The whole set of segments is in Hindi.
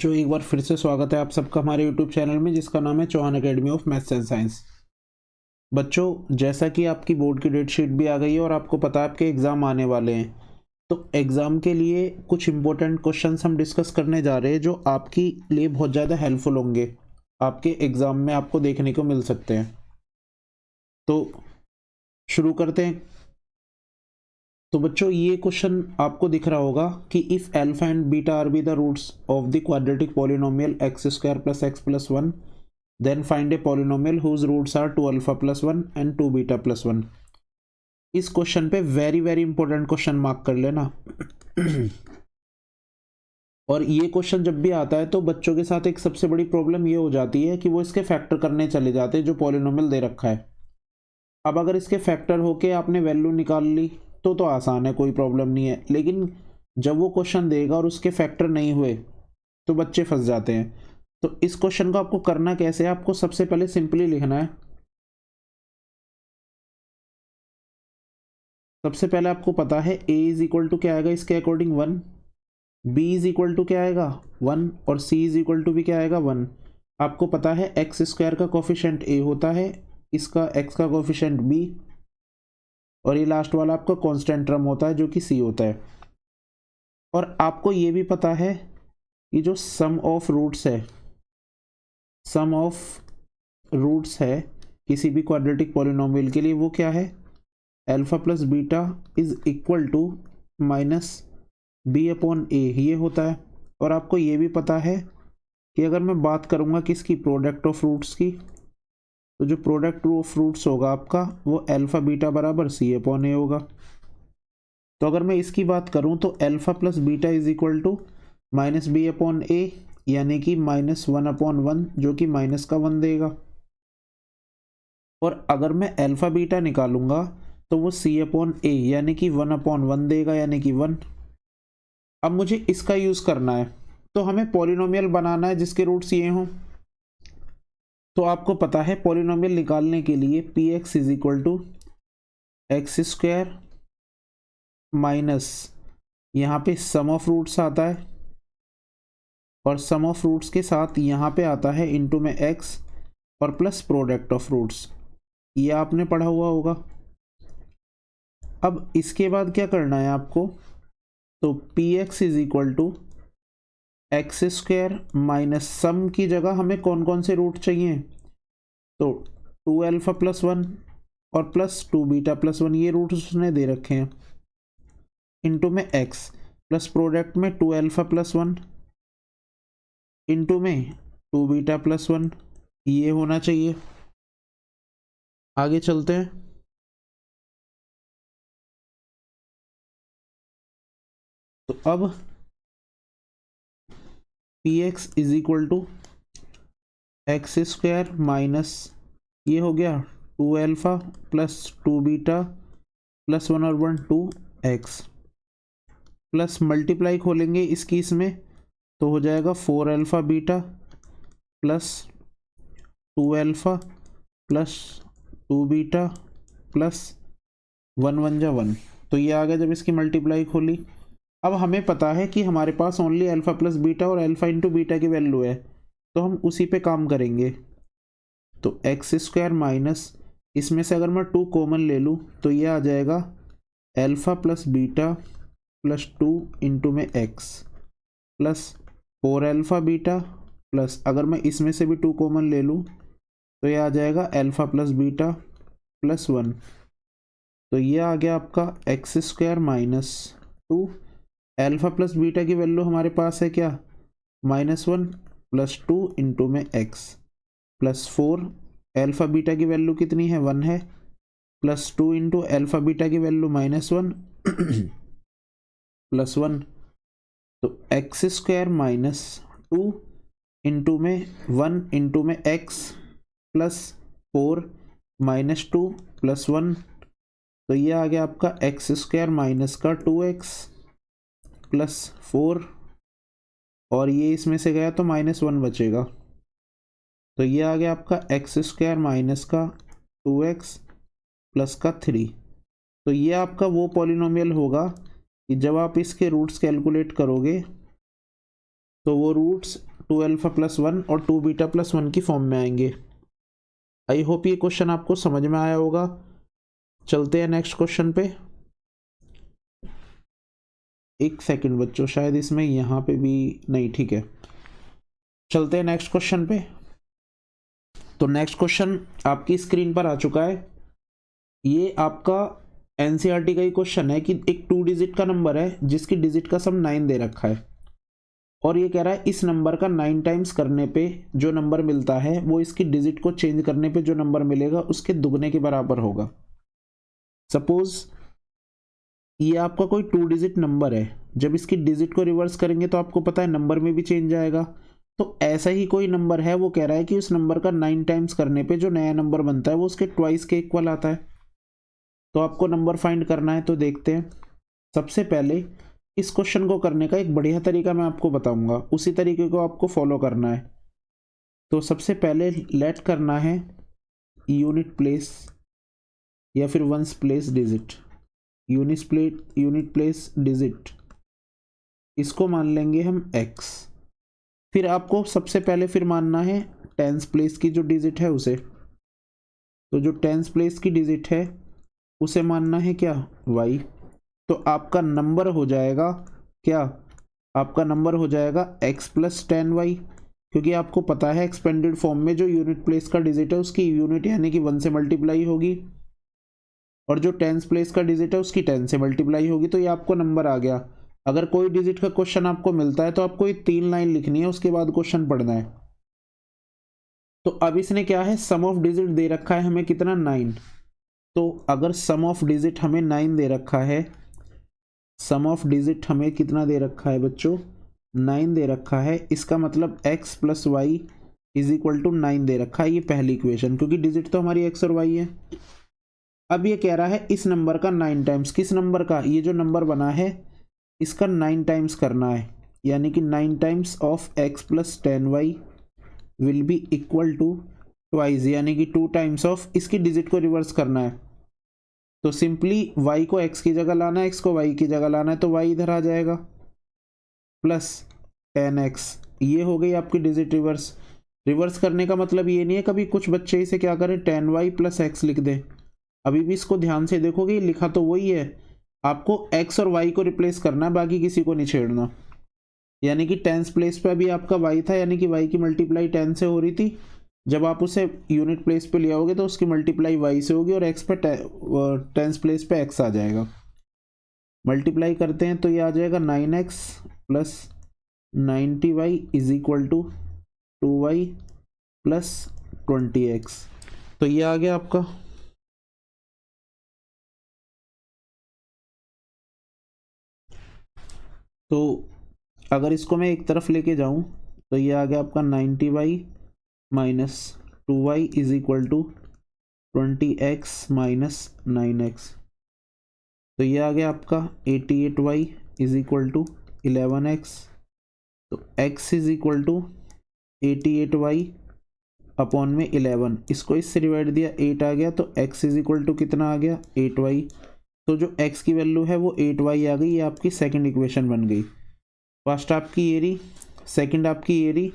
जो एक बार फिर से स्वागत है आप सबका हमारे YouTube चैनल में जिसका नाम है Chauhan academy of maths and science. बच्चों, जैसा कि आपकी बोर्ड की डेट शीट भी आ गई है और आपको पता है आपके एग्ज़ाम आने वाले हैं, तो एग्ज़ाम के लिए कुछ इंपॉर्टेंट क्वेश्चंस हम डिस्कस करने जा रहे हैं जो आपके लिए बहुत ज़्यादा हेल्पफुल होंगे, आपके एग्ज़ाम में आपको देखने को मिल सकते हैं। तो शुरू करते हैं। तो बच्चों, ये क्वेश्चन आपको दिख रहा होगा कि if alpha and beta are be the roots of the quadratic polynomial x square plus x plus one, then find a polynomial whose roots are 2 alpha plus 1 and 2 beta plus 1। इस क्वेश्चन पे very very important question mark कर लेना। और ये क्वेश्चन जब भी आता है तो बच्चों के साथ एक सबसे बड़ी प्रॉब्लम ये हो जाती है कि वो इसके फैक्टर करने चले जाते हैं जो पॉलिनोमियल दे रखा है। अब अगर इसके फैक्टर होके आपने वैल्यू निकाल ली तो आसान है, कोई प्रॉब्लम नहीं है, लेकिन जब वो क्वेश्चन देगा और उसके फैक्टर नहीं हुए तो बच्चे फंस जाते हैं। तो इस क्वेश्चन को आपको करना कैसे है, आपको सबसे पहले सिंपली लिखना है। सबसे पहले आपको पता है a इज इक्वल टू क्या आएगा इसके according 1, b is equal to क्या आएगा 1 और c इज इक्वल टू भी क्या आएगा 1। आपको पता है एक्स स्क्वायर का कोफिशिएंट a होता है, इसका x का कोफिशिएंट b, और ये लास्ट वाला आपका कांस्टेंट टर्म होता है जो कि c होता है। और आपको ये भी पता है कि जो सम ऑफ रूट्स है, सम ऑफ रूट्स है किसी भी क्वाड्रेटिक पॉलिनोमियल के लिए वो क्या है, alpha plus beta is equal to minus B upon A, ये होता है। और आपको ये भी पता है कि अगर मैं बात करूँगा किसकी, प्रोडक्ट ऑफ रूट्स की, तो जो प्रोडक्ट ऑफ रूट्स होगा आपका वो अल्फा बीटा बराबर सी अपॉन ए होगा। तो अगर मैं इसकी बात करूँ तो alpha plus beta is equal to minus B upon A, यानी कि माइनस 1 अपॉन 1 जो कि माइनस का 1 देगा। और अगर मैं अल्फा बीटा निकालूंगा तो वो सी अपॉन ए यानी कि 1 अपॉन 1 देगा, यानी कि 1। अब मुझे इसका यूज़ करना है, तो हमें पॉलिनोमियल बनाना है जिसके रूट्स ये हों। तो आपको पता है पॉलिनोमियल निकालने के लिए p x is equal to x square minus, यहाँ पे सम ऑफ रूट्स आता है और सम ऑफ रूट्स के साथ यहाँ पे आता है इनटू में एक्स और प्लस प्रोडक्ट ऑफ रूट्स, ये आपने पढ़ा हुआ होगा। अब इसके बाद क्या करना है आपको, तो p x is equal to x square minus sum की जगह हमें कौन कौन से रूट चाहिए, तो 2 अल्फा प्लस 1 और प्लस 2 बीटा प्लस 1, ये रूट उसने दे रखे हैं, इनटू में एक्स प्लस प्रोडक्ट में 2 अल्फा प्लस 1 इनटू में 2 बीटा प्लस 1, ये होना चाहिए। आगे चलते हैं। तो अब p x is equal to x square minus, ये हो गया 2 अल्फा प्लस 2 बीटा प्लस 1 और 1 2 एक्स, प्लस मल्टीप्लाई खोलेंगे इसकी इसमें तो हो जाएगा 4 alpha beta plus 2 alpha plus 2 beta plus 1 1 जा 1, तो ये आ गया जब इसकी मल्टीप्लाई खोली। अब हमें पता है कि हमारे पास ओनली अल्फा प्लस बीटा और अल्फा इंटू बीटा की वैल्यू है, तो हम उसी पे काम करेंगे। तो एक्स स्क्वायर माइनस, इसमें से अगर मैं 2 कॉमन ले लूँ तो ये आ जाएगा alpha plus beta plus 2 into में X plus 4 alpha beta plus, अगर मैं इसमें से भी 2 कॉमन ले लूँ तो ये आ जाएगा अल्फा प्लस बीटा प्लस 1, तो ये आ गया आपका x square minus 2, alpha plus beta की वैल्यू हमारे पास है क्या, -1 प्लस 2 इंटू में एक्स प्लस 4, अल्फा बीटा की वैल्यू कितनी है 1 है, प्लस 2 इंटू अल्फा बीटा की वैल्यू -1 प्लस 1, तो एक्स स्क्वायर माइनस 2 इंटू में 1 इंटू में एक्स प्लस 4 माइनस 2 प्लस 1, तो ये आ गया आपका एक्स स्क्वायर माइनस का 2x प्लस 4, और ये इसमें से गया तो -1 बचेगा, तो ये आ गया आपका एक्स स्क्वायर माइनस का 2x प्लस का 3। तो ये आपका वो पॉलिनोमियल होगा कि जब आप इसके रूट्स कैलकुलेट करोगे तो वो रूट्स 2 अल्फा प्लस 1 और 2 बीटा प्लस 1 की फॉर्म में आएंगे। आई होप ये क्वेश्चन आपको समझ में आया होगा। चलते हैं नेक्स्ट क्वेश्चन पे। एक सेकंड बच्चों, शायद इसमें यहाँ पे भी नहीं, ठीक है। चलते हैं नेक्स्ट क्वेश्चन पे। तो नेक्स्ट क्वेश्चन आपकी स्क्रीन पर आ चुका है। ये आपका एनसीईआरटी का ही क्वेश्चन है कि एक 2 डिजिट का नंबर है जिसकी डिजिट का सम 9 दे रखा है, और ये कह रहा है इस नंबर का 9 टाइम्स करने पे जो नंबर मिलता है वो इसकी डिजिट को चेंज करने पे जो नंबर मिलेगा उसके दुगने के बराबर होगा। सपोज ये आपका कोई 2 डिजिट नंबर है, जब इसकी डिजिट को रिवर्स करेंगे तो आपको पता है नंबर में भी चेंज आएगा। तो ऐसा ही कोई नंबर है, वो कह रहा है कि उस नंबर का 9 टाइम्स करने पे जो नया नंबर बनता है वो उसके ट्वाइस के इक्वल आता है। तो आपको नंबर फाइंड करना है। तो देखते हैं। सबसे पहले इस क्वेश्चन को करने का एक बढ़िया तरीका मैं आपको बताऊंगा, उसी तरीके को आपको फॉलो करना है। तो सबसे पहले लेट करना है यूनिट प्लेस या फिर ones place digit, unit place digit, इसको मान लेंगे हम x। फिर आपको सबसे पहले फिर मानना है टेंस प्लेस की जो डिजिट है उसे। तो जो टेंस प्लेस की डिजिट है उसे मानना है क्या, y। तो आपका नंबर हो जाएगा क्या, आपका नंबर हो जाएगा x प्लस 10y, क्योंकि आपको पता है एक्सपेंडेड फॉर्म में जो यूनिट प्लेस का डिजिट है उसकी यूनिट यानी कि 1 से मल्टीप्लाई होगी, और जो टेंस प्लेस का डिजिट है उसकी 10 से मल्टीप्लाई होगी। तो ये आपको नंबर आ गया। अगर कोई डिजिट का क्वेश्चन आपको मिलता है तो आपको ये 3 लाइन लिखनी है, उसके बाद क्वेश्चन पढ़ना है। तो अब इसने क्या है, सम ऑफ डिजिट दे रखा है हमें कितना, 9। तो अगर सम ऑफ डिजिट हमें 9 दे रखा है, सम ऑफ डिजिट हमें कितना दे रखा है बच्चों, 9 दे रखा है, इसका मतलब x plus y is equal to 9 दे रखा है। ये पहली इक्वेशन, क्योंकि डिजिट तो हमारी x और y है। अब ये कह रहा है इस नंबर का 9 टाइम्स, किस नंबर का, ये जो नंबर बना है इसका 9 टाइम्स करना है, यानी कि 9 times of x plus 10y will be equal to twice, यानी कि 2 टाइम्स ऑफ इसकी डिजिट को रिवर्स करना है। तो सिंपली y को x की जगह लाना है, x को y की जगह लाना है, तो y इधर आ जाएगा प्लस 10x। ये हो गई आपकी डिजिट रिवर्स। रिवर्स करने का मतलब ये नहीं है कभी कुछ बच्चे इसे क्या करें 10y प्लस x लिख दें। अभी भी इसको ध्यान से देखोगे, लिखा तो वही है, आपको x और y को रिप्लेस करना है, बाकी किसी को नहीं छेड़ना। यानी कि टेंस प्लेस पे अभी आपका y था, यानी कि y की मल्टीप्लाई 10 से हो रही थी, जब आप उसे यूनिट प्लेस पे ले आओगे तो उसकी मल्टीप्लाई y से होगी और x पे टेंस प्लेस पे x आ जाएगा। मल्टीप्लाई करते हैं तो ये आ जाएगा 9x plus 90y is equal to 2y plus 20x। तो ये आ गया आपका। तो अगर इसको मैं एक तरफ लेके जाऊं तो ये आ गया आपका 90y minus 2y is equal to 20x minus 9x। तो ये आ गया आपका 88y is equal to 11x। तो x is equal to 88y upon में 11, इसको इससे डिवाइड दिया 8 आ गया, तो x इज इक्वल टू कितना आ गया 8y। तो जो x की वैल्यू है वो 8y आ गई। ये आपकी सेकंड इक्वेशन बन गई। फर्स्ट आपकी ये रही, सेकंड आपकी ये रही।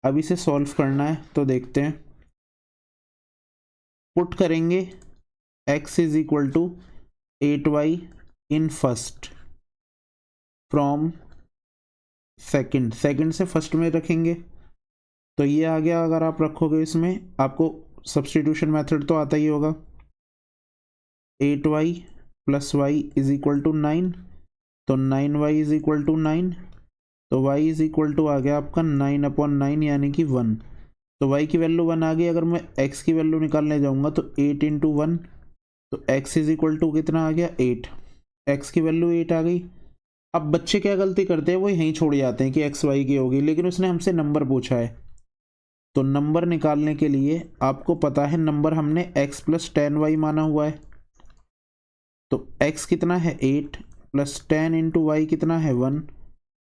अब इसे सॉल्व करना है, तो देखते हैं। पुट करेंगे x is equal to 8y in first from second, second से फर्स्ट में रखेंगे तो ये आ गया। अगर आप रखोगे इसमें, आपको सब्स्टिट्यूशन मेथड तो आता ही होगा। 8y plus y is equal to 9, तो 9y इज इक्वल टू 9, तो y इज इक्वल टू आ गया आपका 9 अपॉन 9 यानी कि 1। तो y की वैल्यू 1 आ गई। अगर मैं x की वैल्यू निकालने जाऊंगा तो 8 इंटू 1, तो x इज इक्वल टू कितना आ गया 8। x की वैल्यू 8 आ गई। अब बच्चे क्या गलती करते हैं, वो यहीं छोड़ जाते हैं कि x y की होगी, लेकिन उसने हमसे नंबर पूछा है। तो नंबर निकालने के लिए आपको पता है नंबर हमने x प्लस 10y माना हुआ है। तो x कितना है 8 प्लस 10 इंटू वाई कितना है 1,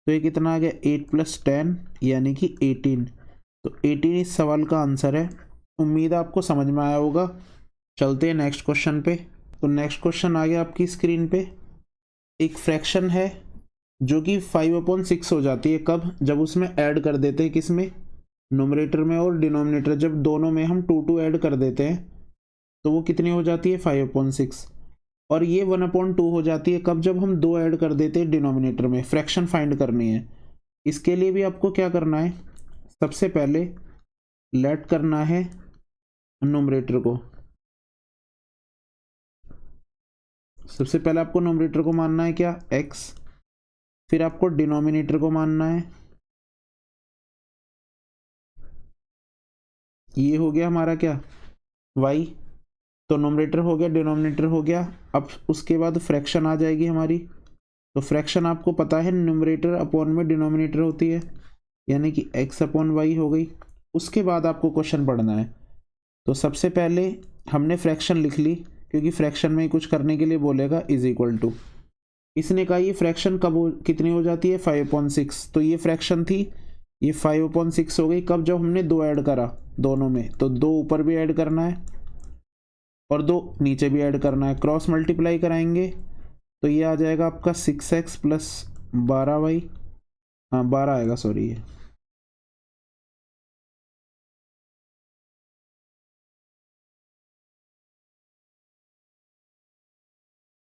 तो ये कितना आ गया 8 प्लस 10 यानी कि 18। तो 18 इस सवाल का आंसर है। उम्मीद है आपको समझ में आया होगा। चलते हैं नेक्स्ट क्वेश्चन पे। तो नेक्स्ट क्वेश्चन आ गया आपकी स्क्रीन पे। एक फ्रैक्शन है जो कि 5/6 हो जाती है। कब? जब उसमें ऐड कर देते हैं, किसमें? नोमरेटर में और डिनोमिनेटर, जब दोनों में हम 2 ऐड कर देते हैं तो वो कितनी हो जाती है? 5/6। और ये 1/2 हो जाती है कब? जब हम 2 ऐड कर देते हैं डिनोमिनेटर में। फ्रैक्शन फाइंड करनी है, इसके लिए भी आपको क्या करना है? सबसे पहले लेट करना है नोमरेटर को। सबसे पहले आपको नोमरेटर को मानना है क्या? x। फिर आपको डिनोमिनेटर को मानना है, ये हो गया हमारा क्या? y। तो नोमरेटर हो गया, डिनोमिनेटर हो गया। अब उसके बाद फ्रैक्शन आ जाएगी हमारी। तो फ्रैक्शन आपको पता है न्यूमरेटर अपॉन में डिनोमिनेटर होती है, यानी कि x/y हो गई। उसके बाद आपको क्वेश्चन पढ़ना है। तो सबसे पहले हमने फ्रैक्शन लिख ली, क्योंकि फ्रैक्शन में कुछ करने के लिए बोलेगा इज इक्वल टू। इसने कहा ये फ्रैक्शन कितनी हो जाती है? 5/6। तो ये फ्रैक्शन थी, ये 5/6 हो गई कब? जब हमने 2 ऐड करा दोनों में। तो 2 ऊपर भी ऐड करना है और 2 नीचे भी ऐड करना है। क्रॉस मल्टीप्लाई कराएंगे तो ये आ जाएगा आपका 6x प्लस 12y। हाँ 12 आएगा, सॉरी ये।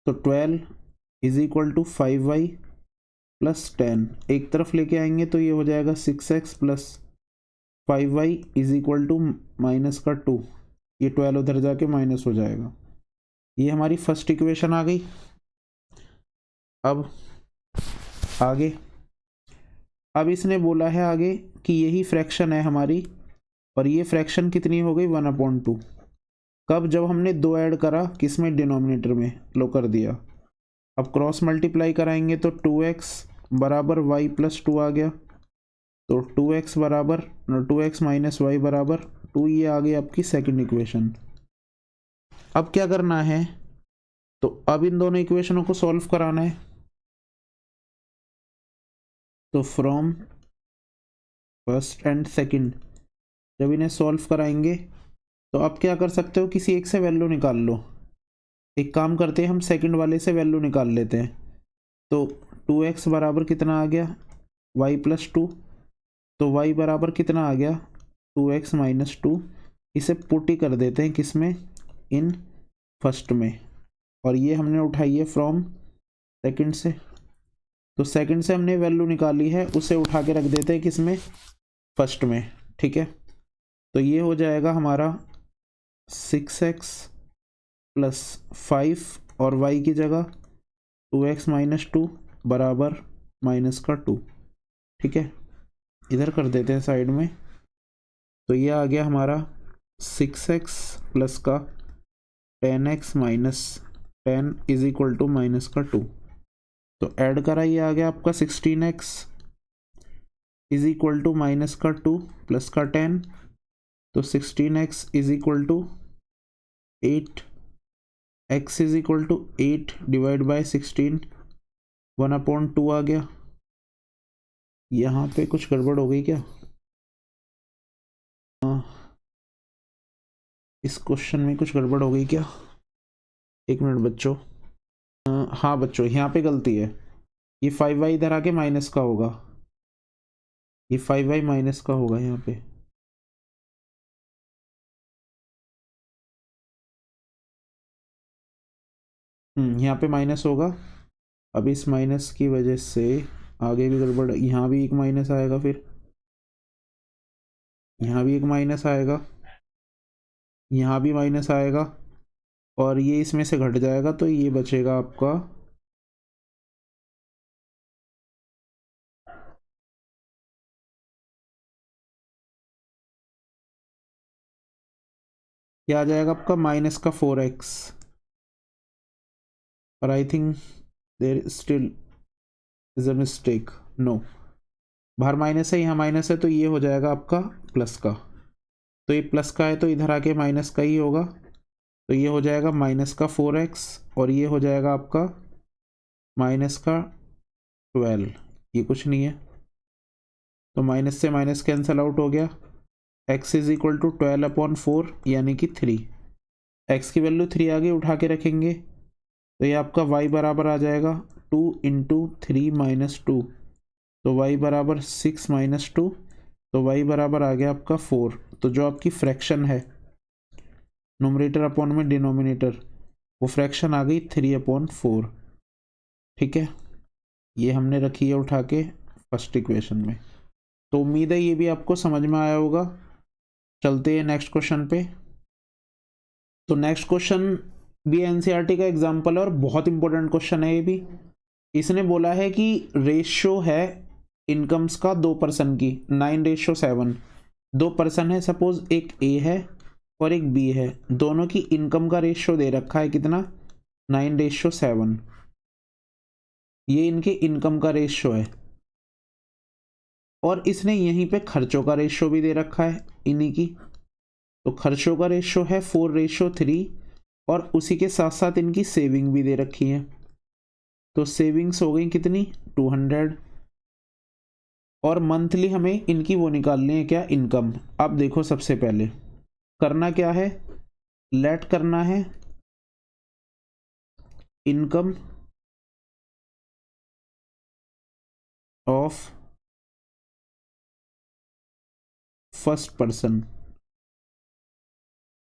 तो 12 is equal to 5y plus 10। एक तरफ लेके आएंगे तो ये हो जाएगा 6x plus 5y is equal to minus का 2। ये 12 उधर जाके माइनस हो जाएगा। ये हमारी फर्स्ट इक्वेशन आ गई। अब आगे, अब इसने बोला है आगे कि यही फ्रैक्शन है हमारी, और ये फ्रैक्शन कितनी हो गई? 1/2। कब? जब हमने 2 ऐड करा, किसमें? डिनोमिनेटर में। लो कर दिया। अब क्रॉस मल्टीप्लाई कराएंगे तो 2x बराबर y प्लस 2 आ गया। तो 2x बराबर 2x माइनस वाई बराबर 2, ये आ गई आपकी सेकंड इक्वेशन। अब क्या करना है? तो अब इन दोनों इक्वेशनों को सॉल्व कराना है। तो फ्रॉम फर्स्ट एंड सेकंड जब इन्हें सॉल्व कराएंगे तो आप क्या कर सकते हो? किसी एक से वैल्यू निकाल लो। एक काम करते हैं, हम सेकंड वाले से वैल्यू निकाल लेते हैं। तो 2x बराबर कितना आ गया? y plus 2। तो y बराबर कितना आ गया? 2x minus 2। इसे पुट ही कर देते हैं किसमें? इन फर्स्ट में। और ये हमने उठाई है फ्रॉम सेकंड से। तो सेकंड से हमने वैल्यू निकाली है, उसे उठा के रख देते हैं किसमें? फर्स्ट में। ठीक है, तो ये हो जाएगा हमारा 6x प्लस 5 और y की जगह 2x माइनस 2 बराबर माइनस का 2। ठीक है, इधर कर देते हैं साइड में। तो ये आ गया हमारा 6x प्लस का 10x minus 10 is equal to minus का 2। तो ऐड करा, ये आ गया आपका 16x is equal to minus का 2 प्लस का 10। तो 16x is equal to 8, x is equal to 8 divide by 16, 1/2 आ गया। यहाँ पे कुछ गड़बड़ हो गई क्या? इस क्वेश्चन में कुछ गड़बड़ हो गई क्या? एक मिनट बच्चों। हाँ बच्चों, यहाँ पे गलती है। ये 5y इधर आके माइनस का होगा, ये 5y माइनस का होगा यहाँ पे। यहाँ पे माइनस होगा। अब इस माइनस की वजह से आगे भी गड़बड़, यहाँ भी एक माइनस आएगा, फिर यहाँ भी एक माइनस आएगा, यहाँ भी माइनस आएगा, और ये इसमें से घट जाएगा। तो ये बचेगा आपका क्या आ जाएगा आपका? माइनस का 4x। और I think there still is a mistake. No, बाहर माइनस है, यहाँ माइनस है, तो ये हो जाएगा आपका प्लस का। तो ये प्लस का है तो इधर आके माइनस का ही होगा। तो ये हो जाएगा माइनस का 4x, और ये हो जाएगा आपका माइनस का 12। ये कुछ नहीं है, तो माइनस से माइनस कैंसल आउट हो गया। x इज इक्वल टू 12/4 यानी कि 3। x की वैल्यू 3 आगे उठा के रखेंगे तो ये आपका y बराबर आ जाएगा 2 इंटू 3 माइनस 2, तो y बराबर 6 माइनस 2, तो y बराबर आ गया आपका 4। तो जो आपकी फ्रैक्शन है नोमरेटर अपॉन में डिनोमिनेटर, वो फ्रैक्शन आ गई 3/4। ठीक है, ये हमने रखी है उठा के फर्स्ट इक्वेशन में। तो उम्मीद है ये भी आपको समझ में आया होगा। चलते हैं नेक्स्ट क्वेश्चन पे। तो नेक्स्ट क्वेश्चन भी एनसीईआरटी का एग्जाम्पल है और बहुत इंपॉर्टेंट क्वेश्चन है ये भी। इसने बोला है कि रेशियो है इनकम्स का 2% की, 9:7। 2% है, सपोज एक ए है और एक बी है, दोनों की इनकम का रेशियो दे रखा है कितना, 9:7। ये इनके इनकम का रेशियो है और इसने यहीं पे खर्चों का रेशियो भी दे रखा है इन्हीं की। तो खर्चों का रेशियो है 4:3 और उसी के साथ साथ इनकी सेविंग भी दे रखी है। तो सेविंग्स हो गई कितनी, 200। और मंथली हमें इनकी वो निकालनी है क्या, इनकम। अब देखो सबसे पहले करना क्या है, लेट करना है इनकम ऑफ फर्स्ट पर्सन,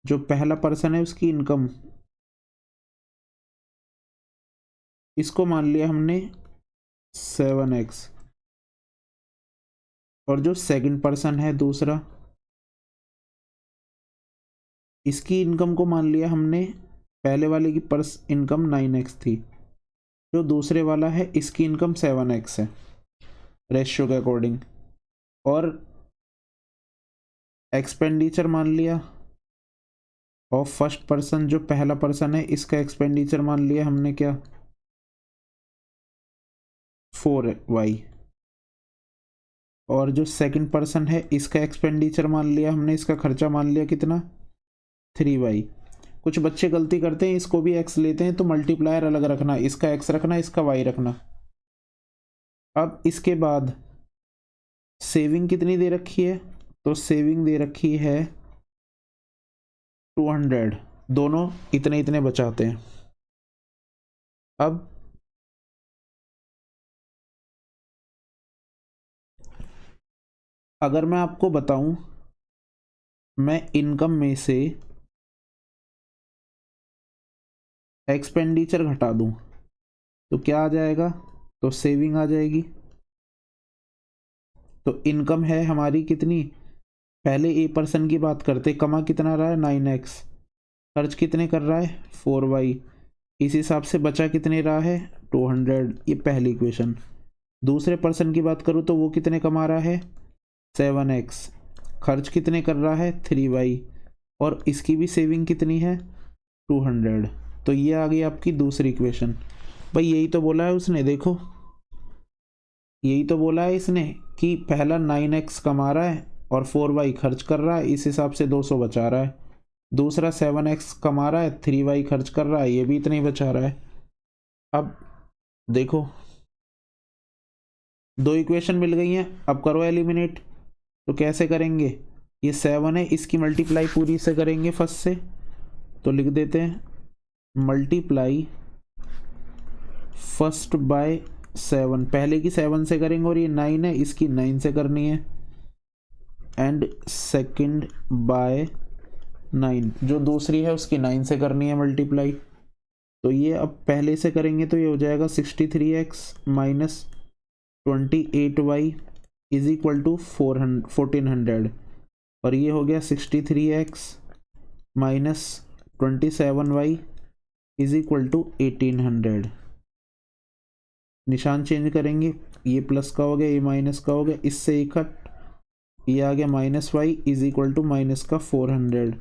जो पहला पर्सन है उसकी इनकम, इसको मान लिया हमने 7x। और जो सेकंड पर्सन है दूसरा, इसकी इनकम को मान लिया हमने, पहले वाले की इनकम 9x थी, जो दूसरे वाला है इसकी इनकम 7x है रेशियो के अकॉर्डिंग। और एक्सपेंडिचर मान लिया ऑफ फर्स्ट पर्सन, जो पहला पर्सन है इसका एक्सपेंडिचर मान लिया हमने क्या, 4y। और जो सेकंड पर्सन है इसका एक्सपेंडिचर मान लिया हमने, इसका खर्चा मान लिया कितना, 3y। कुछ बच्चे गलती करते हैं, इसको भी x लेते हैं तो मल्टीप्लायर अलग रखना, इसका x रखना, इसका y रखना। अब इसके बाद सेविंग कितनी दे रखी है, तो सेविंग दे रखी है 200। दोनों इतने इतने बचाते हैं। अब अगर मैं आपको बताऊं, मैं इनकम में से एक्सपेंडिचर घटा दूं तो क्या आ जाएगा, तो सेविंग आ जाएगी। तो इनकम है हमारी कितनी, पहले ए पर्सन की बात करते, कमा कितना रहा है 9x, खर्च कितने कर रहा है 4y, इस हिसाब से बचा कितने रहा है 200। ये पहली इक्वेशन। दूसरे पर्सन की बात करूँ तो वो कितने कमा रहा है 7x, खर्च कितने कर रहा है 3y, और इसकी भी सेविंग कितनी है 200। तो ये आ गई आपकी दूसरी इक्वेशन। भाई यही तो बोला है उसने, देखो यही तो बोला है इसने कि पहला 9x कमा रहा है और 4y खर्च कर रहा है, इस हिसाब से 200 बचा रहा है। दूसरा 7x कमा रहा है, 3y खर्च कर रहा है, ये भी इतना ही बचा रहा है। अब देखो दो इक्वेशन मिल गई हैं, अब करो एलिमिनेट। तो कैसे करेंगे, ये 7 है, इसकी मल्टीप्लाई पूरी से करेंगे फर्स्ट से, तो लिख देते हैं मल्टीप्लाई फर्स्ट बाय 7, पहले की 7 से करेंगे और ये 9 है, इसकी 9 से करनी है, एंड सेकंड बाय 9, जो दूसरी है उसकी 9 से करनी है मल्टीप्लाई। तो ये अब पहले से करेंगे तो ये हो जाएगा 63x minus 28y is equal to 1400, और ये हो गया 63x minus 27y is equal to 1800। निशान चेंज करेंगे, ये प्लस का हो गया, ये माइनस का हो गया, इससे इकट्ठ, ये आ गया minus y is equal to minus का 400,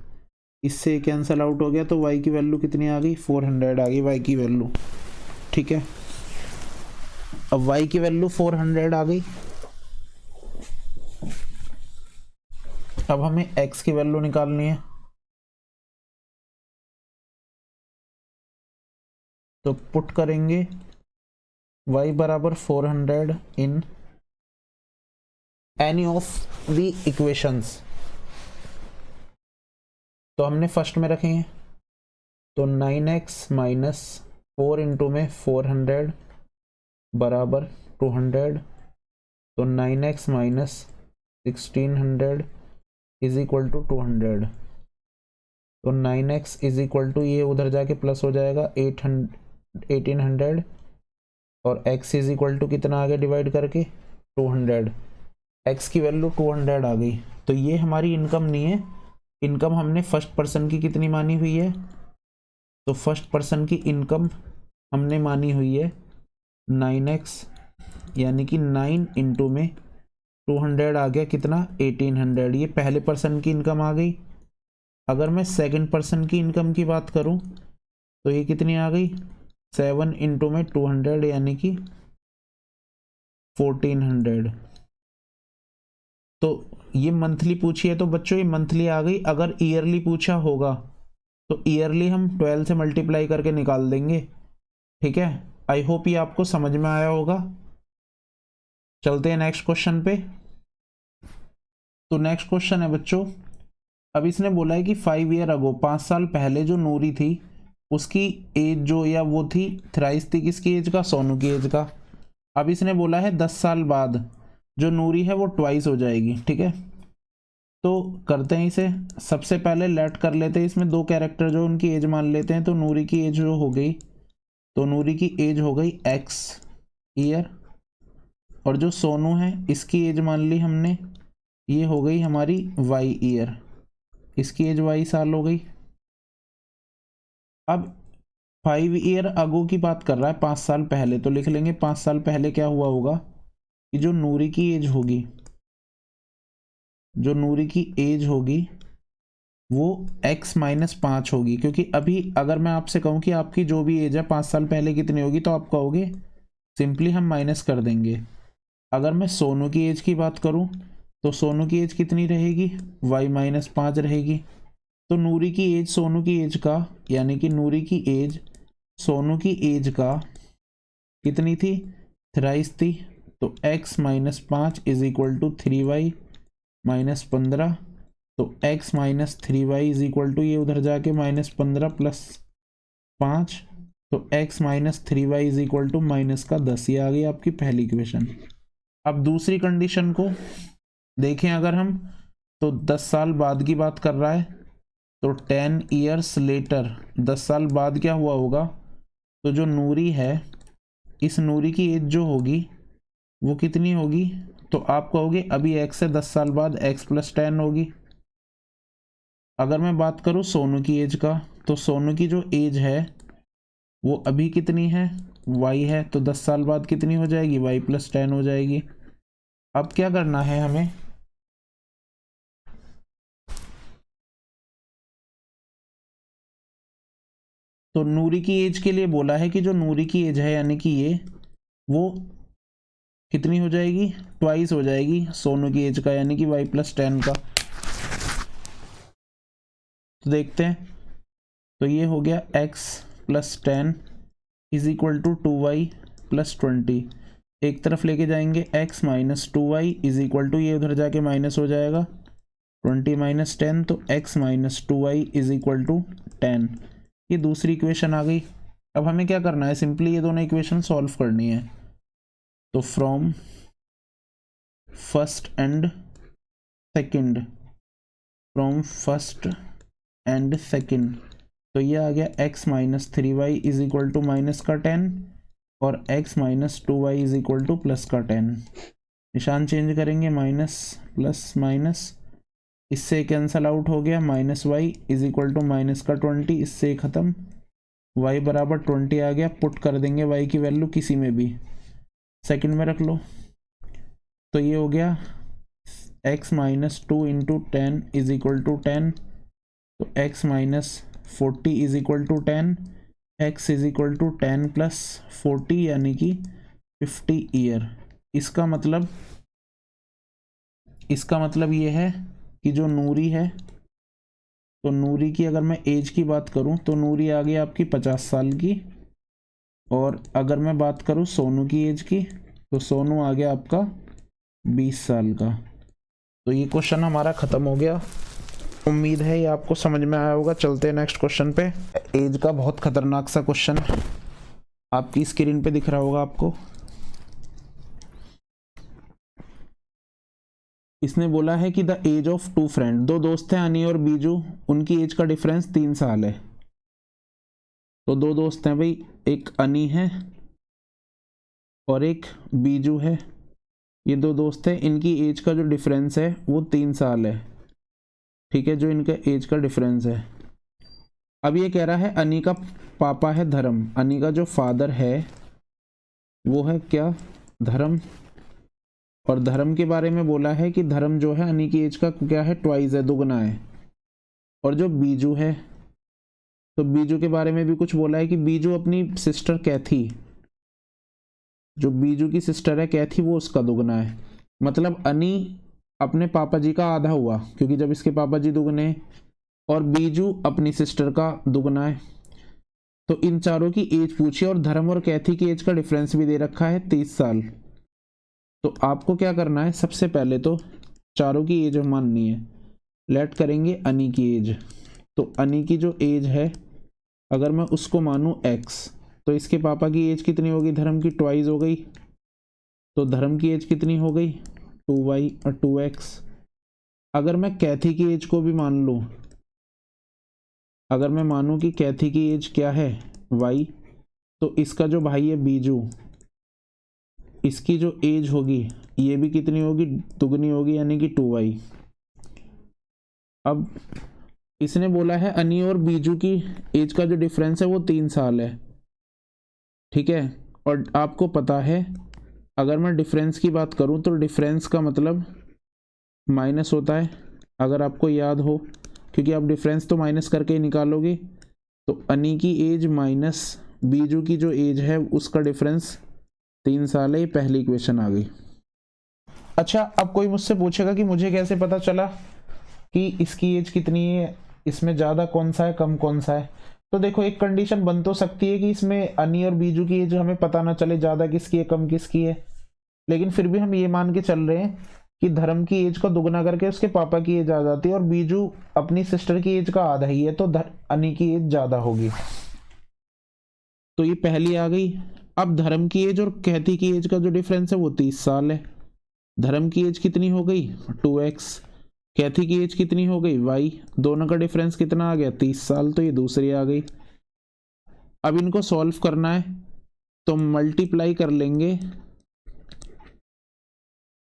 इससे कैंसल आउट हो गया, तो y की वैल्यू कितनी आ गई 400 आ गई y की वैल्यू। ठीक है, अब y की वैल्यू 400 आ गई। अब हमें x की वैल्यू निकालनी है, तो पुट करेंगे y बराबर 400 in any of the equations. तो हमने फर्स्ट में रखे हैं, तो 9x माइनस 4 इंटू में 400 बराबर 200, तो 9x minus 1600 is equal to 200। तो 9x इज इक्वल टू ये उधर जाके प्लस हो जाएगा 1800 और x इज इक्वल टू कितना आ गया डिवाइड करके 200। x की वैल्यू 200 आ गई। तो ये हमारी इनकम नहीं है। इनकम हमने फर्स्ट पर्सन की कितनी मानी हुई है, तो फर्स्ट पर्सन की इनकम हमने मानी हुई है 9x, यानी कि 9 इंटू में 200 आ गया कितना 1800। ये पहले पर्सन की इनकम आ गई। अगर मैं सेकंड पर्सन की इनकम की बात करूं तो ये कितनी आ गई 7 इंटू में 200 यानी कि 1400। तो ये मंथली पूछी है तो बच्चों ये मंथली आ गई। अगर ईयरली पूछा होगा तो ईयरली हम 12 से मल्टीप्लाई करके निकाल देंगे। ठीक है, आई होप ये आपको समझ में आया होगा। चलते हैं नेक्स्ट क्वेश्चन पे। तो नेक्स्ट क्वेश्चन है बच्चों, अब इसने बोला है कि 5 ईयर अगो, 5 साल पहले जो नूरी थी उसकी एज जो या वो थी थ्राइस थी किसकी एज का, सोनू की एज का। अब इसने बोला है 10 साल बाद जो नूरी है वो ट्वाइस हो जाएगी। ठीक है, तो करते हैं इसे। सबसे पहले लेट कर लेते हैं इसमें 2 कैरेक्टर जो उनकी एज मान लेते हैं। तो नूरी की एज जो हो गई, तो नूरी की एज हो गई x ईयर, और जो सोनू है इसकी एज मान ली हमने, ये हो गई हमारी y ईयर, इसकी एज y साल हो गई। अब 5 ईयर अगो की बात कर रहा है, 5 साल पहले, तो लिख लेंगे 5 साल पहले क्या हुआ होगा कि जो नूरी की एज होगी, जो नूरी की एज होगी वो x माइनस 5 होगी। क्योंकि अभी अगर मैं आपसे कहूँ कि आपकी जो भी एज है 5 साल पहले कितनी होगी, तो आप कहोगे सिंपली हम माइनस कर देंगे। अगर मैं सोनू की एज की बात करूँ तो सोनू की एज कितनी रहेगी, y माइनस 5 रहेगी। तो नूरी की एज सोनू की एज का, यानी कि नूरी की एज सोनू की एज का कितनी थी, थ्राइस थी। तो x minus 5 is equal to 3y minus 15। तो x minus 3y is equal to ये उधर जाके माइनस 15 प्लस 5, तो x minus 3y is equal to minus का 10। ये आ गई आपकी पहली इक्वेशन। अब दूसरी कंडीशन को देखें अगर हम, तो 10 साल बाद की बात कर रहा है, तो 10 ईयर्स लेटर, 10 साल बाद क्या हुआ होगा, तो जो नूरी है इस नूरी की एज जो होगी वो कितनी होगी, तो आप कहोगे अभी x से 10 साल बाद x प्लस 10 होगी। अगर मैं बात करूँ सोनू की एज का, तो सोनू की जो एज है वो अभी कितनी है, y है, तो 10 साल बाद कितनी हो जाएगी, y प्लस 10 हो जाएगी। अब क्या करना है हमें, तो नूरी की एज के लिए बोला है कि जो नूरी की एज है यानी कि ये वो कितनी हो जाएगी, ट्वाइस हो जाएगी सोनू की एज का, यानी कि y प्लस 10 का। तो देखते हैं, तो ये हो गया x plus 10 is equal to 2y plus 20। एक तरफ लेके जाएंगे x minus 2y is equal to ये उधर जाके माइनस हो जाएगा 20 माइनस 10, तो x minus 2y is equal to 10। ये दूसरी इक्वेशन आ गई। अब हमें क्या करना है, सिंपली ये दोनों इक्वेशन सॉल्व करनी है। तो from first and second, from first and second, तो ये आ गया x minus 3y is equal to minus का 10 और x minus 2y is equal to plus का 10। निशान चेंज करेंगे, माइनस प्लस माइनस, इससे कैंसल आउट हो गया, minus y is equal to minus का 20, इससे ख़त्म, y बराबर 20 आ गया। पुट कर देंगे y की वैल्यू किसी में भी, सेकंड में रख लो, तो ये हो गया x minus 2 into 10 is equal to 10, तो x minus 40 is equal to 10, x is equal to 10 plus 40 यानी कि 50 ईयर। इसका मतलब ये है कि जो नूरी है, तो नूरी की अगर मैं एज की बात करूं तो नूरी आ गई आपकी 50 साल की, और अगर मैं बात करूं सोनू की एज की तो सोनू आ गया आपका 20 साल का। तो ये क्वेश्चन हमारा ख़त्म हो गया। उम्मीद है ये आपको समझ में आया होगा। चलते हैं नेक्स्ट क्वेश्चन पे। एज का बहुत खतरनाक सा क्वेश्चन आपकी स्क्रीन पे दिख रहा होगा आपको। इसने बोला है कि the age of two friend, दो दोस्त हैं अनी और बीजू, उनकी एज का डिफरेंस 3 साल है। तो दो दोस्त हैं भाई, एक अनी है और एक बीजू है, ये दो दोस्त हैं, इनकी एज का जो डिफरेंस है वो 3 साल है। ठीक है, जो इनका एज का डिफरेंस है। अब ये कह रहा है अनी का पापा है धर्म, अनी का जो फादर है वो है क्या, धर्म, और धर्म के बारे में बोला है कि धर्म जो है अनी की एज का क्या है, ट्वाइस है, दुगना है। और जो बीजू है, तो बीजू के बारे में भी कुछ बोला है कि बीजू अपनी सिस्टर कैथी, जो बीजू की सिस्टर है कैथी, वो उसका दुगना है। मतलब अनी अपने पापा जी का आधा हुआ, क्योंकि जब इसके पापा जी दुगने, और बीजू अपनी सिस्टर का दुगना है। तो इन चारों की एज पूछी और धर्म और कैथी की एज का डिफरेंस भी दे रखा है 30 साल। तो आपको क्या करना है, सबसे पहले तो चारों की एज माननी है। लेट करेंगे अनी की एज, तो अनी की जो एज है अगर मैं उसको मानूं x, तो इसके पापा की एज कितनी होगी, धर्म की ट्वाइस हो गई। तो धर्म की एज कितनी हो गई, 2y और 2x। अगर मैं कैथी की एज को भी मान लूँ, अगर मैं मानूं कि कैथी की एज क्या है, y, तो इसका जो भाई है बीजू, इसकी जो एज होगी ये भी कितनी होगी, दुगनी होगी, यानी कि 2y। अब इसने बोला है अनी और बीजू की एज का जो डिफरेंस है वो 3 साल है। ठीक है, और आपको पता है अगर मैं डिफरेंस की बात करूं तो डिफरेंस का मतलब माइनस होता है, अगर आपको याद हो, क्योंकि आप डिफरेंस तो माइनस करके ही निकालोगे। तो अनी की एज माइनस बीजू की जो एज है उसका डिफरेंस 3 साल है। ये पहली इक्वेशन आ गई। अच्छा, अब कोई मुझसे पूछेगा कि मुझे कैसे पता चला कि इसकी एज कितनी है, इसमें ज़्यादा कौन सा है कम कौन सा है। तो देखो, एक कंडीशन बन तो सकती है कि इसमें अनी और बीजू की एज हमें पता ना चले ज़्यादा किसकी है कम किसकी है, लेकिन फिर भी हम ये मान के चल रहे हैं कि धर्म की एज को दुगना करके उसके पापा की एज आ जाती है, और बीजू अपनी सिस्टर की एज का आधा ही है, तो अनी की एज ज़्यादा होगी। तो ये पहली आ गई। अब धर्म की एज और कैथी की एज का जो डिफरेंस है वो 30 साल है। धर्म की एज कितनी हो गई, 2x, कैथी की एज कितनी हो गई, y, दोनों का डिफरेंस कितना आ गया, 30 साल। तो ये दूसरी आ गई। अब इनको सॉल्व करना है तो मल्टीप्लाई कर लेंगे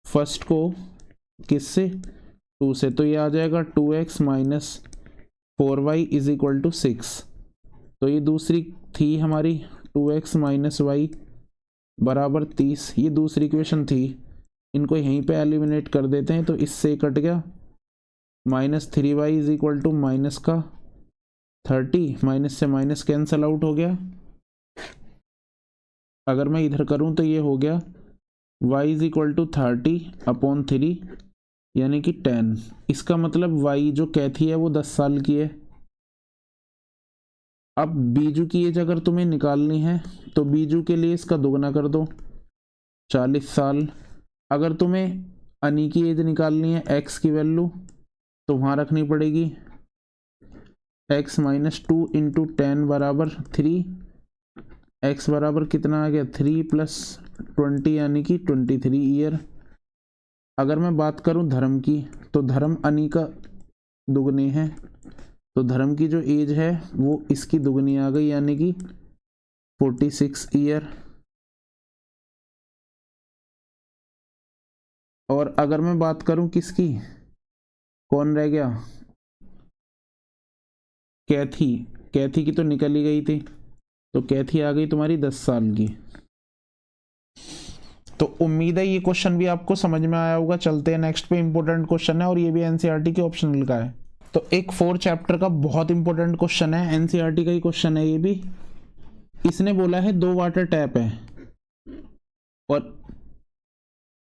फर्स्ट को किससे, 2 से, तो ये आ जाएगा 2x minus 4y is equal to 6। तो ये दूसरी थी हमारी, 2x माइनस वाई बराबर 30, ये दूसरी इक्वेशन थी। इनको यहीं पे एलिमिनेट कर देते हैं, तो इससे कट गया, -3y is equal to minus का 30, माइनस से माइनस कैंसल आउट हो गया। अगर मैं इधर करूं तो ये हो गया y इज इक्वल टू 30/3 यानी कि 10। इसका मतलब y जो कैथी है वो 10 साल की है। अब बीजू की एज अगर तुम्हें निकालनी है तो बीजू के लिए इसका दुगना कर दो, 40 साल। अगर तुम्हें अनी की एज निकालनी है, x की वैल्यू, तो वहाँ रखनी पड़ेगी x माइनस 2 इंटू 10 बराबर 3, x बराबर कितना आ गया, 3 प्लस 20 यानी कि 23 ईयर। अगर मैं बात करूं धर्म की, तो धर्म अनी का दुगने है, तो धर्म की जो एज है वो इसकी दुगनी आ गई, यानी कि 46 ईयर। और अगर मैं बात करूं किसकी, कौन रह गया, कैथी, कैथी की तो निकल ही गई थी, तो कैथी आ गई तुम्हारी 10 साल की। तो उम्मीद है ये क्वेश्चन भी आपको समझ में आया होगा। चलते हैं नेक्स्ट पे, इंपॉर्टेंट क्वेश्चन है और ये भी एनसीईआरटी के ऑप्शनल का है। तो एक 4 चैप्टर का बहुत इंपॉर्टेंट क्वेश्चन है, एनसीईआरटी का ही क्वेश्चन है ये भी। इसने बोला है 2 वाटर टैप है और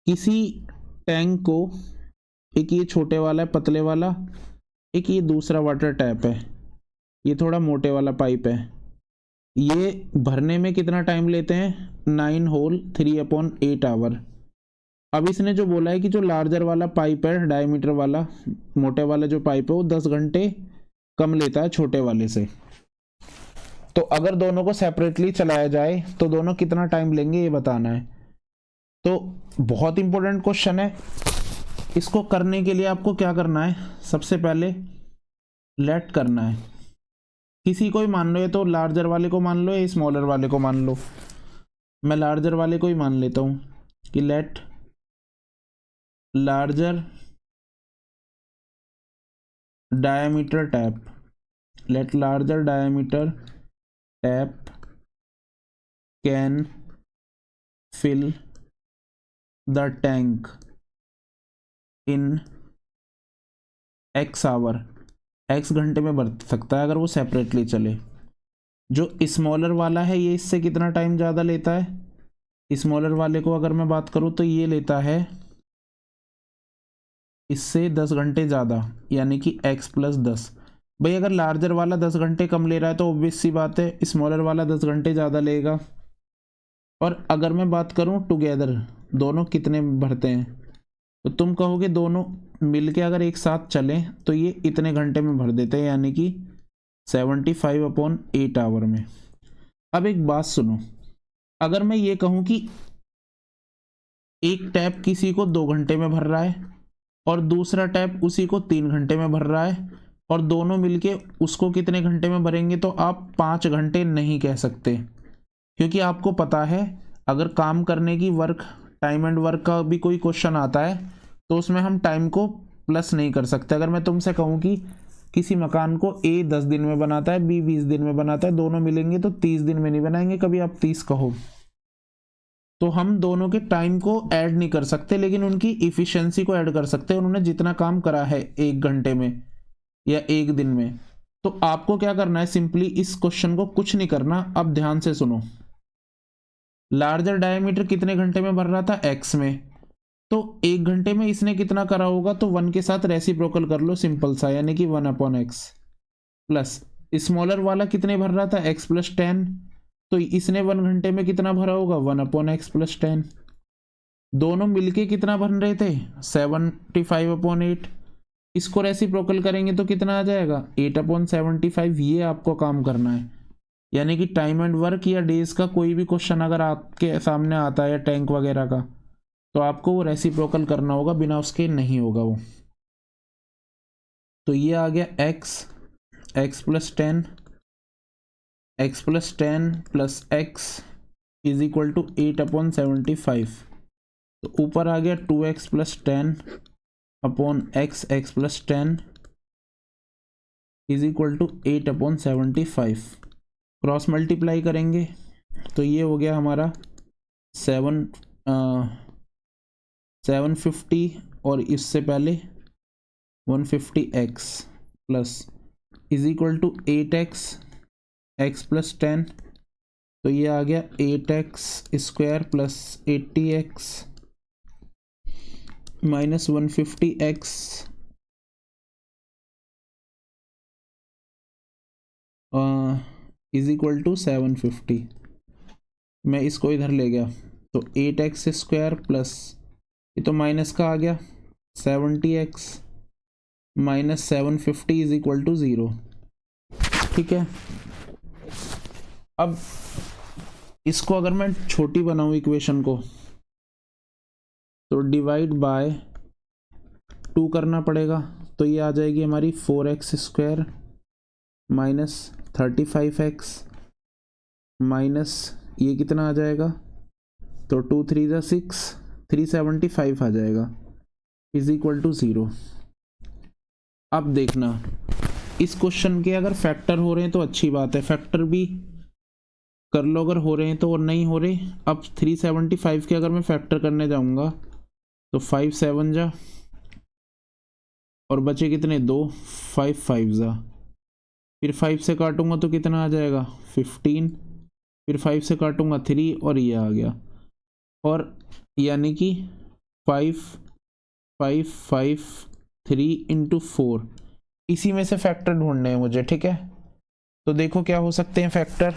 किसी टैंक को, एक ये छोटे वाला है पतले वाला, एक ये दूसरा वाटर टैप है, ये थोड़ा मोटे वाला पाइप है, ये भरने में कितना टाइम लेते हैं, 9 होल 3/8 आवर। अब इसने जो बोला है कि जो लार्जर वाला पाइप है, डायमीटर वाला मोटे वाला जो पाइप है, वो 10 घंटे कम लेता है छोटे वाले से। तो अगर दोनों को सेपरेटली चलाया जाए तो दोनों कितना टाइम लेंगे ये बताना है। तो बहुत इंपॉर्टेंट क्वेश्चन है। इसको करने के लिए आपको क्या करना है, सबसे पहले लेट करना है, किसी को ही मान लो, या तो लार्जर वाले को मान लो या स्मॉलर वाले को मान लो। मैं लार्जर वाले को ही मान लेता हूँ कि let larger diameter tap, let larger diameter tap can fill the tank in x hour, x घंटे में भर सकता है अगर वो सेपरेटली चले। जो स्मॉलर वाला है ये इससे कितना टाइम ज़्यादा लेता है, स्मॉलर वाले को अगर मैं बात करूँ तो ये लेता है इससे 10 घंटे ज़्यादा, यानी कि x + 10। भाई अगर लार्जर वाला 10 घंटे कम ले रहा है तो ऑब्वियस सी बात है स्मॉलर वाला 10 घंटे ज़्यादा लेगा। और अगर मैं बात करूं टुगेदर दोनों कितने भरते हैं, तो तुम कहोगे दोनों मिलके अगर एक साथ चलें तो ये इतने घंटे में भर देते हैं, यानी कि 75/8 आवर में। अब एक बात सुनो, अगर मैं ये कहूँ कि एक टैप किसी को 2 घंटे में भर रहा है और दूसरा टैप उसी को 3 घंटे में भर रहा है और दोनों मिलके उसको कितने घंटे में भरेंगे, तो आप 5 घंटे नहीं कह सकते, क्योंकि आपको पता है अगर काम करने की टाइम एंड वर्क का भी कोई क्वेश्चन आता है तो उसमें हम टाइम को प्लस नहीं कर सकते। अगर मैं तुमसे कहूँ कि किसी मकान को A 10 दिन में बनाता है, B 20 दिन में बनाता है, दोनों मिलेंगे तो 30 दिन में नहीं बनाएंगे, कभी आप 30 कहो, तो हम दोनों के टाइम को ऐड नहीं कर सकते, लेकिन उनकी इफिशियंसी को ऐड कर सकते हैं, उन्होंने जितना काम करा है 1 घंटे में या 1 दिन में। तो आपको क्या करना है, सिंपली इस क्वेश्चन को कुछ नहीं करना। अब ध्यान से सुनो, लार्जर डायमीटर कितने घंटे में भर रहा था, x में, तो 1 घंटे में इसने कितना करा होगा, तो 1 के साथ रेसिप्रोकल कर लो, सिंपल सा, यानी कि 1/x प्लस स्मॉलर वाला कितने भर रहा था, x + 10, तो इसने 1 घंटे में कितना भरा होगा, 1/x + 10। दोनों मिलके कितना भर रहे थे, 75/8। इसको रेसिप्रोकल करेंगे तो कितना आ जाएगा, 8/75। ये आपको काम करना है, यानी कि टाइम एंड वर्क या डेज का कोई भी क्वेश्चन अगर आपके सामने आता है या टैंक वगैरह का, तो आपको वो रेसिप्रोकल करना होगा, बिना उसके नहीं होगा वो। तो ये आ गया x + 10 x + 10 + x = 8/75। तो ऊपर आ गया 2x + 10/x x + 10 = 8/75। Cross multiply करेंगे तो ये हो गया हमारा 750 और इससे पहले 150x प्लस = 8x x + 10, तो ये आ गया 8x² + 80x - 150x = 750। मैं इसको इधर ले गया तो 8x² प्लस ये तो माइनस का आ गया 70x - 750 = 0। ठीक है, अब इसको अगर मैं छोटी बनाऊं इक्वेशन को, तो डिवाइड बाय 2 करना पड़ेगा, तो ये आ जाएगी हमारी 4x² - 35x माइनस ये कितना आ जाएगा, तो 2 3 6 375 आ जाएगा = 0। अब देखना इस क्वेश्चन के अगर फैक्टर हो रहे हैं तो अच्छी बात है, फैक्टर भी कर लो अगर हो रहे हैं तो, और नहीं हो रहे। अब 375 के अगर मैं फैक्टर करने जाऊंगा तो 5 7 जा और बचे कितने 2, 5 5 जा, फिर 5 से काटूंगा तो कितना आ जाएगा 15, फिर 5 से काटूंगा 3 और ये आ गया, और यानी कि 5 5 5 3 × 4, इसी में से फैक्टर ढूंढने हैं मुझे। ठीक है, तो देखो क्या हो सकते हैं फैक्टर,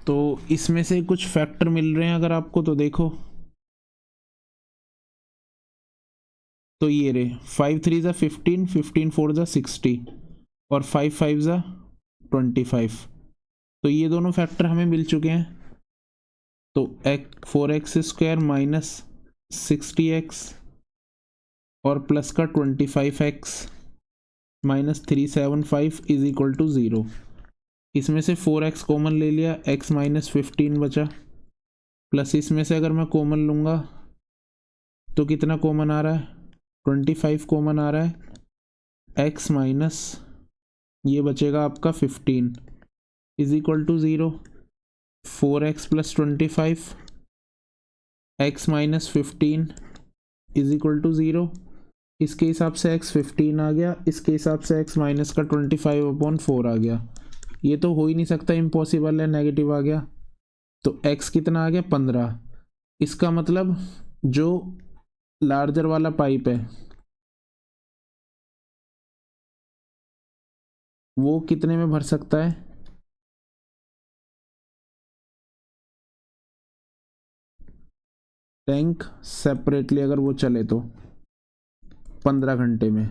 तो इसमें से कुछ फैक्टर मिल रहे हैं अगर आपको, तो देखो, तो ये रे 5 3 = 15, 15 4 = 60 और 5 5 = 25। तो ये दोनों फैक्टर हमें मिल चुके हैं। तो 4x² - 60x और प्लस का 25x minus 375 is equal to 0। इसमें से 4x कॉमन ले लिया, x माइनस 15 बचा, प्लस इसमें से अगर मैं कॉमन लूँगा तो कितना कॉमन आ रहा है, 25 कॉमन आ रहा है, x माइनस ये बचेगा आपका 15 is equal to 0। 4x plus 25 x minus 15 is equal to 0। इसके हिसाब से x 15 आ गया, इसके हिसाब से x माइनस का 25/4 आ गया। ये तो हो ही नहीं सकता, इम्पॉसिबल है, नेगेटिव आ गया। तो x कितना आ गया, 15। इसका मतलब जो लार्जर वाला पाइप है वो कितने में भर सकता है, टैंक सेपरेटली अगर वो चले तो 15 घंटे में।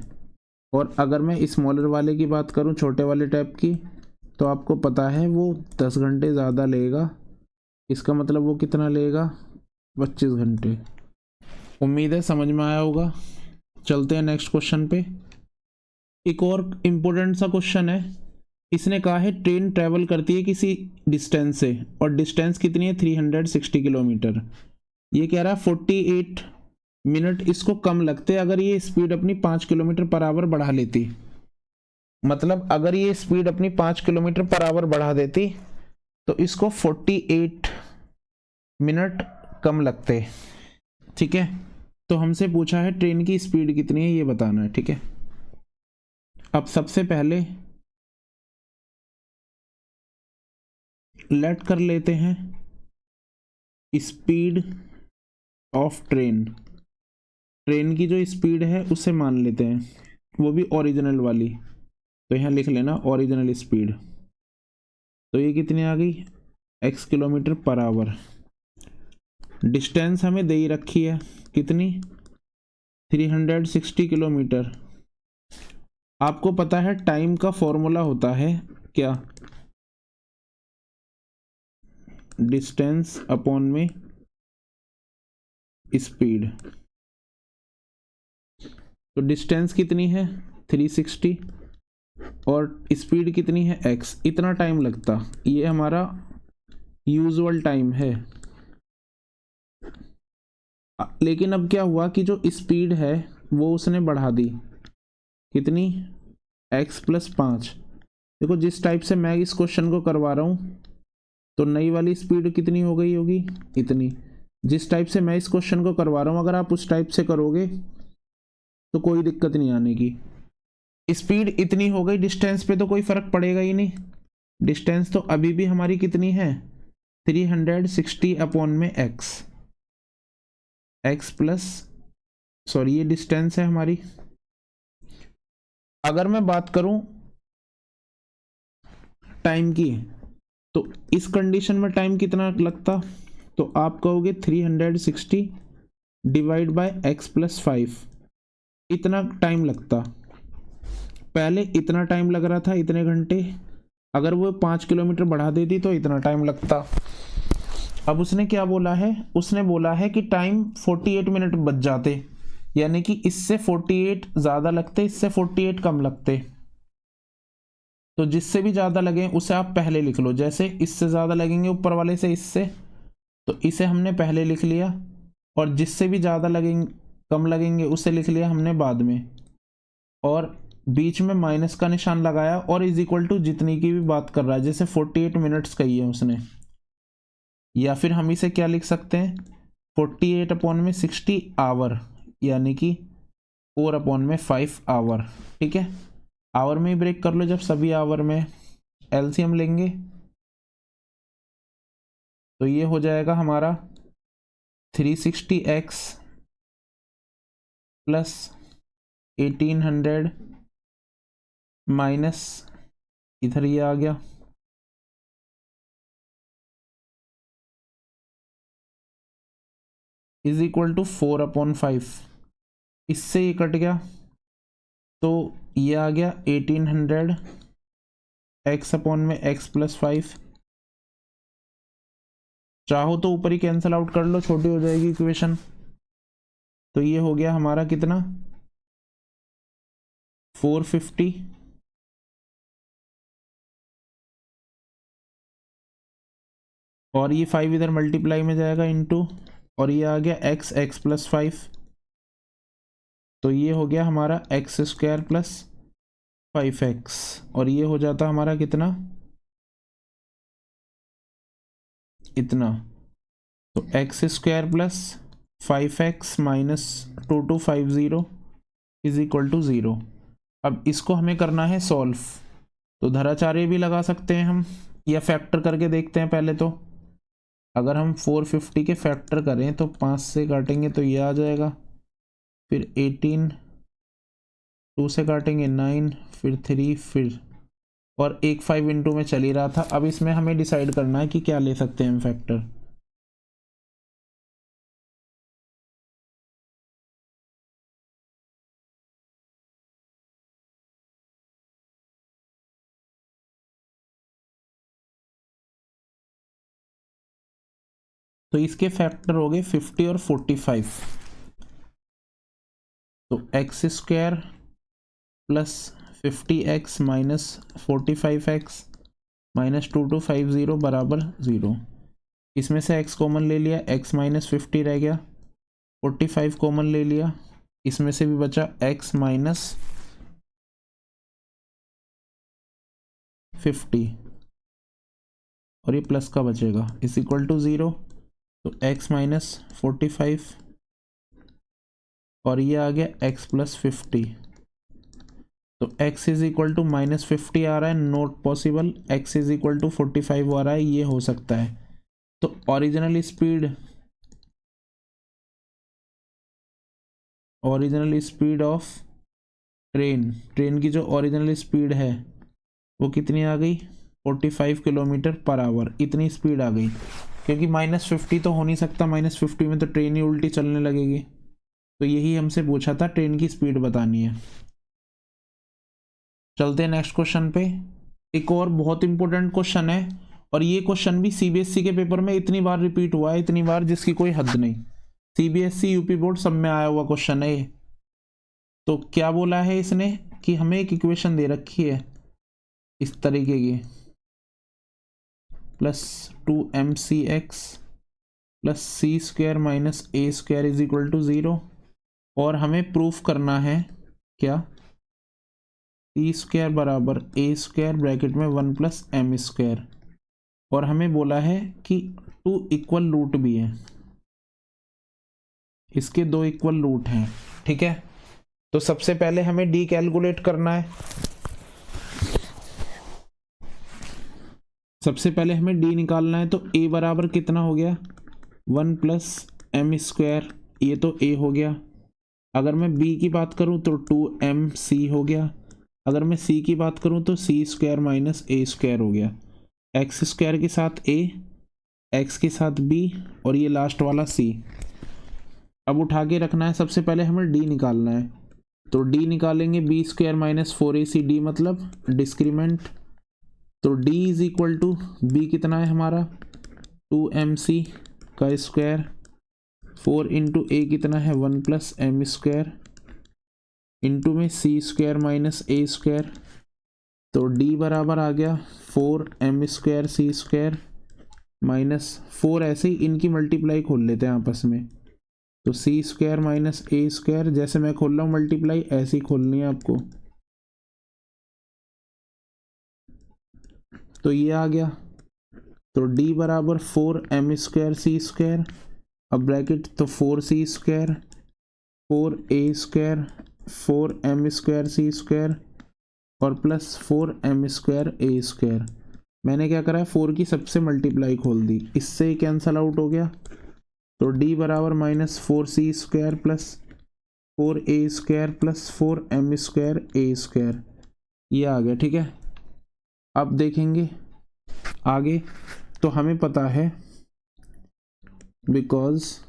और अगर मैं स्मॉलर वाले की बात करूं, छोटे वाले टैप की, तो आपको पता है वो 10 घंटे ज़्यादा लेगा। इसका मतलब वो कितना लेगा, 25 घंटे। उम्मीद है समझ में आया होगा। चलते हैं नेक्स्ट क्वेश्चन पे। एक और इम्पोर्टेंट सा क्वेश्चन है। इसने कहा है ट्रेन ट्रेवल करती है किसी डिस्टेंस से, और डिस्टेंस कितनी है, 360 किलोमीटर। ये कह रहा है 48 मिनट इसको कम लगते अगर ये स्पीड अपनी 5 किलोमीटर पर आवर बढ़ा लेती। मतलब अगर ये स्पीड अपनी 5 किलोमीटर पर आवर बढ़ा देती तो इसको 48 मिनट कम लगते। ठीक है, तो हमसे पूछा है ट्रेन की स्पीड कितनी है ये बताना है। ठीक है, अब सबसे पहले लेट कर लेते हैं स्पीड ऑफ ट्रेन। ट्रेन की जो स्पीड है उसे मान लेते हैं, वो भी ओरिजिनल वाली। तो यहाँ लिख लेना ओरिजिनल स्पीड। तो ये कितनी आ गई, x kilometre per hour. Distance हमें दे ही रखी है, कितनी, 360 किलोमीटर। आपको पता है टाइम का फॉर्मूला होता है क्या, डिस्टेंस अपॉन में स्पीड। तो डिस्टेंस कितनी है 360 और स्पीड कितनी है x, इतना टाइम लगता। ये हमारा यूजुअल टाइम है। लेकिन अब क्या हुआ कि जो स्पीड है वो उसने बढ़ा दी, कितनी, x प्लस 5। देखो जिस टाइप से मैं इस क्वेश्चन को करवा रहा हूँ तो नई वाली स्पीड कितनी हो गई होगी, इतनी। जिस टाइप से मैं इस क्वेश्चन को करवा रहा हूँ अगर आप उस टाइप से करोगे तो कोई दिक्कत नहीं आने की। स्पीड इतनी हो गई, डिस्टेंस पे तो कोई फर्क पड़ेगा ही नहीं। डिस्टेंस तो अभी भी हमारी कितनी है, 360 अपॉन में x प्लस, सॉरी ये डिस्टेंस है हमारी। अगर मैं बात करूं टाइम की, तो इस कंडीशन में टाइम कितना लगता, तो आप कहोगे 360 डिवाइड बाय x प्लस 5, इतना टाइम लगता। पहले इतना टाइम लग रहा था, इतने घंटे। अगर वो 5 किलोमीटर बढ़ा देती तो इतना टाइम लगता। अब उसने क्या बोला है, उसने बोला है कि टाइम 48 मिनट बच जाते, यानी कि इससे 48 ज़्यादा लगते, इससे 48 कम लगते। तो जिससे भी ज़्यादा लगे उसे आप पहले लिख लो। जैसे इससे ज़्यादा लगेंगे ऊपर वाले से, इससे, तो इसे हमने पहले लिख लिया, और जिससे भी ज़्यादा लगेंगे, कम लगेंगे, उसे लिख लिया हमने बाद में। और बीच में माइनस का निशान लगाया और इज इक्वल टू जितनी की भी बात कर रहा है, जैसे 48 मिनट्स कही है उसने। या फिर हम इसे क्या लिख सकते हैं, 48 अपॉन में 60 आवर, यानी कि 4 अपॉन में 5 आवर। ठीक है, आवर में ही ब्रेक कर लो जब सभी आवर में एलसीएम लेंगे तो ये हो जाएगा हमारा 360x प्लस 1800 माइनस, इधर ये आ गया, इज इक्वल टू 4 अपॉन 5। इससे ये कट गया तो ये आ गया 1800 x अपॉन में x प्लस 5। चाहो तो ऊपर ही कैंसिल आउट कर लो, छोटी हो जाएगी इक्वेशन। तो ये हो गया हमारा कितना 450 और ये 5 इधर मल्टीप्लाई में जाएगा इनटू, और ये आ गया x प्लस 5, तो ये हो गया हमारा एक्स स्क्वायर प्लस 5x, और ये हो जाता हमारा कितना इतना, तो x square plus 5x minus 2250 is equal to 0। अब इसको हमें करना है सॉल्व, तो धराचार्य भी लगा सकते हैं हम, या फैक्टर करके देखते हैं पहले। तो अगर हम 450 के फैक्टर करें तो 5 से काटेंगे तो ये आ जाएगा, फिर 18, 2 से काटेंगे 9, फिर 3, फिर और एक 5 इंटू में चल ही रहा था। अब इसमें हमें डिसाइड करना है कि क्या ले सकते हैं हम फैक्टर। तो इसके फैक्टर हो गए 50 और 45, तो x square plus 50x minus 45x minus 2250 बराबर 0। इसमें से x कॉमन ले लिया, x माइनस 50 रह गया, 45 कॉमन ले लिया, इसमें से भी बचा x माइनस 50 और ये प्लस का बचेगा इज इक्वल टू 0। तो x माइनस 45 और ये आ गया x प्लस 50, तो x is equal to minus 50 आ रहा है, not possible. x is equal to 45 आ रहा है, ये हो सकता है। तो ओरिजिनल स्पीड ऑफ ट्रेन की जो ओरिजिनल स्पीड है वो कितनी आ गई 45 किलोमीटर पर आवर, इतनी स्पीड आ गई। क्योंकि माइनस 50 तो हो नहीं सकता, माइनस 50 में तो ट्रेन ही उल्टी चलने लगेगी। तो यही हमसे पूछा था, ट्रेन की स्पीड बतानी है। चलते हैं नेक्स्ट क्वेश्चन पे। एक और बहुत इंपॉर्टेंट क्वेश्चन है, और ये क्वेश्चन भी सीबीएसई के पेपर में इतनी बार रिपीट हुआ है, इतनी बार जिसकी कोई हद नहीं। सीबीएसई यूपी बोर्ड सब में आया हुआ क्वेश्चन है ये। तो क्या बोला है इसने कि हमें एक इक्वेशन दे रखी है इस तरीके की, plus 2mcx plus c square minus a square is equal to 0, और हमें प्रूफ करना है क्या, सी स्क्वायर बराबर ए स्क्वायर ब्रैकेट में 1 प्लस एम स्क्वायर, और हमें बोला है कि 2 इक्वल रूट भी है, इसके 2 इक्वल रूट हैं। ठीक है, तो सबसे पहले हमें डी कैलकुलेट करना है। सबसे पहले हमें डी निकालना है, तो ए बराबर कितना हो गया 1 प्लस एम स्क्वायर, ये तो ए हो गया। अगर मैं बी की बात करूं तो 2mc हो गया। अगर मैं सी की बात करूं तो सी स्क्वायर माइनस ए स्क्वायर हो गया। एक्स स्क्वायर के साथ ए, एक्स के साथ बी, और ये लास्ट वाला सी। अब उठा के रखना है, सबसे पहले हमें डी निकालना है, तो डी निकालेंगे बी स्क्वायर माइनस 4ac, मतलब डिस्क्रीमेंट। तो d is equal to b कितना है हमारा 2mc का स्क्वायर, 4 इंटू ए कितना है 1 प्लस एम स्क्वायर, इंटू में सी स्क्वायर माइनस ए स्क्वायर। तो d बराबर आ गया 4m square C square minus 4, ऐसे ही इनकी मल्टीप्लाई खोल लेते हैं आपस में, तो सी स्क्वायर माइनस ए स्क्वायर, जैसे मैं खोल रहा हूँ मल्टीप्लाई ऐसे ही खोलनी है आपको। तो ये आ गया, तो d बराबर 4m स्क्वायर सी स्क्वायर, अब ब्रैकेट तो 4c square 4a square 4m square C square और plus 4m square A square. मैंने क्या करा है 4 की सबसे मल्टीप्लाई खोल दी, इससे कैंसल आउट हो गया। तो d बराबर minus 4c square plus 4a square plus 4m square A square, ये आ गया। ठीक है, अब देखेंगे आगे। तो हमें पता है because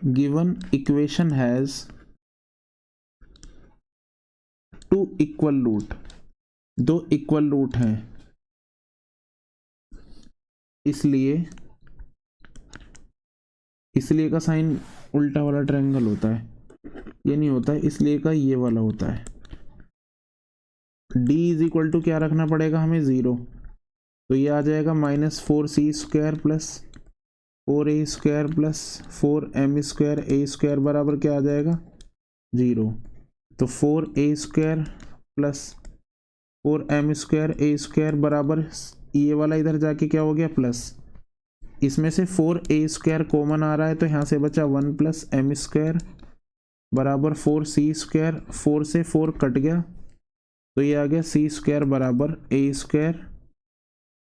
given equation has 2 equal root, 2 equal root हैं, इसलिए इसलिए का साइन उल्टा वाला ट्रायंगल होता है, ये नहीं होता है, इसलिए का ये वाला होता है। डी इज इक्वल टू क्या रखना पड़ेगा हमें, 0, तो ये आ जाएगा -4c² plus 4a² plus 4m² a² बराबर क्या आ जाएगा, 0। तो 4a² प्लस 4m² a² बराबर ये वाला इधर जाके क्या हो गया प्लस, इसमें से 4a² कॉमन आ रहा है तो यहाँ से बचा 1 + m² बराबर 4c², 4 से 4 कट गया तो ये आ गया c² बराबर a²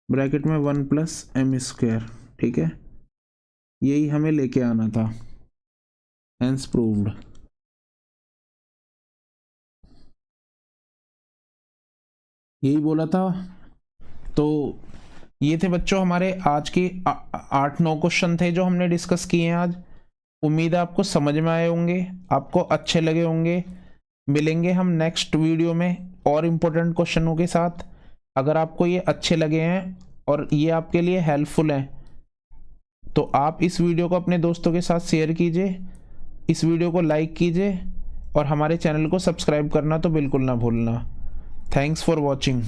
ब्रैकेट में 1 + m²। ठीक है, यही हमें लेके आना था, हेंस प्रूव्ड। यही बोला था। तो ये थे बच्चों हमारे आज के 8-9 क्वेश्चन थे जो हमने डिस्कस किए हैं आज। उम्मीद है आपको समझ में आए होंगे, आपको अच्छे लगे होंगे। मिलेंगे हम नेक्स्ट वीडियो में और इम्पोर्टेंट क्वेश्चनों के साथ। अगर आपको ये अच्छे लगे हैं और ये आपके लिए हेल्पफुल है तो आप इस वीडियो को अपने दोस्तों के साथ शेयर कीजिए, इस वीडियो को लाइक कीजिए और हमारे चैनल को सब्सक्राइब करना तो बिल्कुल ना भूलना। Thanks for watching.